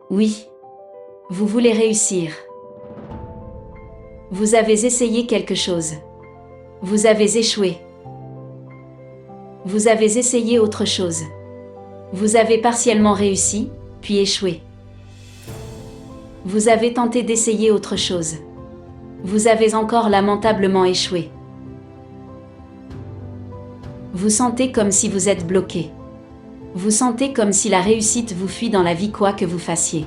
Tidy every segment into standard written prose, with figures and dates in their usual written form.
Oui. Vous voulez réussir. Vous avez essayé quelque chose. Vous avez échoué. Vous avez essayé autre chose. Vous avez partiellement réussi, puis échoué. Vous avez tenté d'essayer autre chose. Vous avez encore lamentablement échoué. Vous sentez comme si vous êtes bloqué. Vous sentez comme si la réussite vous fuit dans la vie quoi que vous fassiez.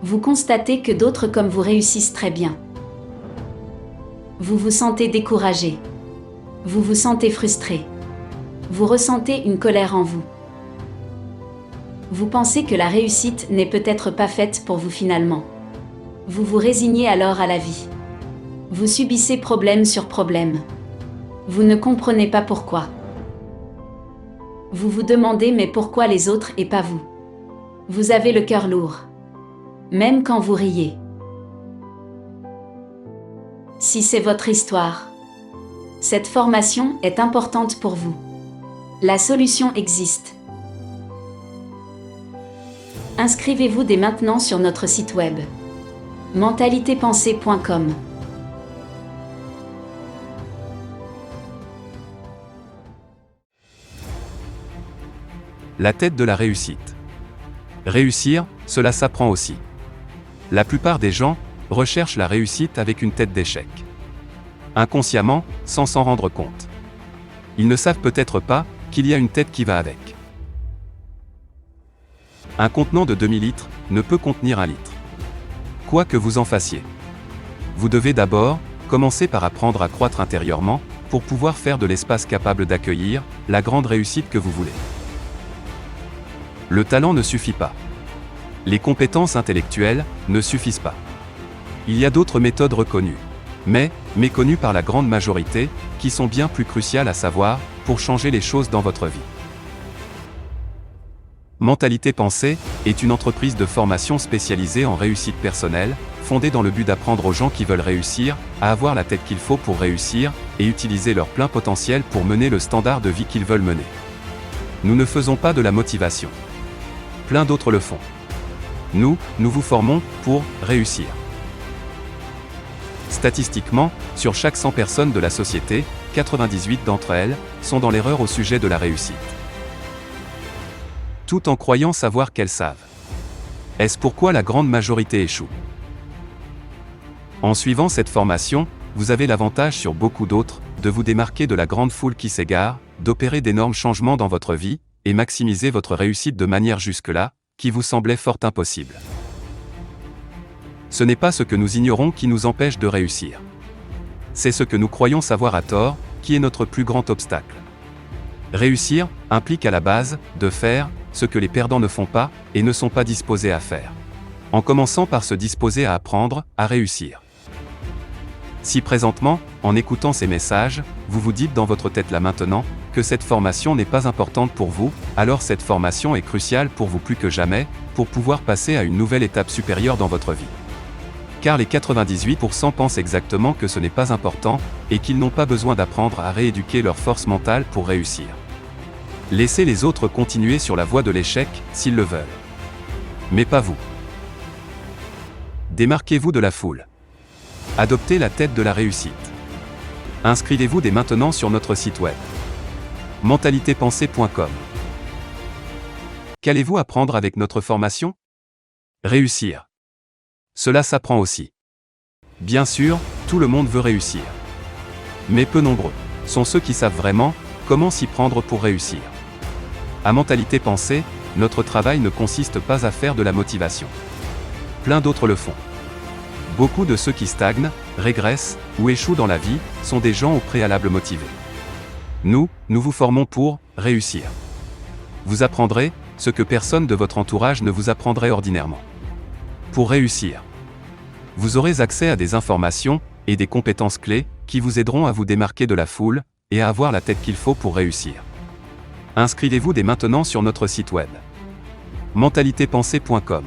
Vous constatez que d'autres comme vous réussissent très bien. Vous vous sentez découragé. Vous vous sentez frustré. Vous ressentez une colère en vous. Vous pensez que la réussite n'est peut-être pas faite pour vous finalement. Vous vous résignez alors à la vie. Vous subissez problème sur problème. Vous ne comprenez pas pourquoi. Vous vous demandez mais pourquoi les autres et pas vous? Vous avez le cœur lourd. Même quand vous riez. Si c'est votre histoire, cette formation est importante pour vous. La solution existe. Inscrivez-vous dès maintenant sur notre site web mentalitépensée.com. La tête de la réussite. Réussir, cela s'apprend aussi. La plupart des gens recherchent la réussite avec une tête d'échec. Inconsciemment, sans s'en rendre compte. Ils ne savent peut-être pas qu'il y a une tête qui va avec. Un contenant de 2000 litres ne peut contenir 1 litre. Quoi que vous en fassiez. Vous devez d'abord commencer par apprendre à croître intérieurement pour pouvoir faire de l'espace capable d'accueillir la grande réussite que vous voulez. Le talent ne suffit pas. Les compétences intellectuelles ne suffisent pas. Il y a d'autres méthodes reconnues, mais méconnues par la grande majorité, qui sont bien plus cruciales à savoir pour changer les choses dans votre vie. Mentalité Pensée est une entreprise de formation spécialisée en réussite personnelle, fondée dans le but d'apprendre aux gens qui veulent réussir, à avoir la tête qu'il faut pour réussir, et utiliser leur plein potentiel pour mener le standard de vie qu'ils veulent mener. Nous ne faisons pas de la motivation. Plein d'autres le font. Nous vous formons pour réussir. Statistiquement, sur chaque 100 personnes de la société, 98 d'entre elles sont dans l'erreur au sujet de la réussite. Tout en croyant savoir qu'elles savent. Est-ce pourquoi la grande majorité échoue? En suivant cette formation, vous avez l'avantage sur beaucoup d'autres, de vous démarquer de la grande foule qui s'égare, d'opérer d'énormes changements dans votre vie, et maximiser votre réussite de manière jusque-là, qui vous semblait fort impossible. Ce n'est pas ce que nous ignorons qui nous empêche de réussir. C'est ce que nous croyons savoir à tort, qui est notre plus grand obstacle. Réussir implique à la base de faire ce que les perdants ne font pas et ne sont pas disposés à faire. En commençant par se disposer à apprendre à réussir. Si présentement, en écoutant ces messages, vous vous dites dans votre tête là maintenant, que cette formation n'est pas importante pour vous, alors cette formation est cruciale pour vous plus que jamais, pour pouvoir passer à une nouvelle étape supérieure dans votre vie. Car les 98% pensent exactement que ce n'est pas important, et qu'ils n'ont pas besoin d'apprendre à rééduquer leur force mentale pour réussir. Laissez les autres continuer sur la voie de l'échec, s'ils le veulent. Mais pas vous. Démarquez-vous de la foule. Adoptez la tête de la réussite. Inscrivez-vous dès maintenant sur notre site web. mentalitépensée.com. Qu'allez-vous apprendre avec notre formation? Réussir. Cela s'apprend aussi. Bien sûr, tout le monde veut réussir. Mais peu nombreux sont ceux qui savent vraiment comment s'y prendre pour réussir. À Mentalité Pensée, notre travail ne consiste pas à faire de la motivation. Plein d'autres le font. Beaucoup de ceux qui stagnent, régressent ou échouent dans la vie sont des gens au préalable motivés. Nous vous formons pour réussir. Vous apprendrez ce que personne de votre entourage ne vous apprendrait ordinairement. Pour réussir, vous aurez accès à des informations et des compétences clés qui vous aideront à vous démarquer de la foule et à avoir la tête qu'il faut pour réussir. Inscrivez-vous dès maintenant sur notre site web mentalitépensée.com.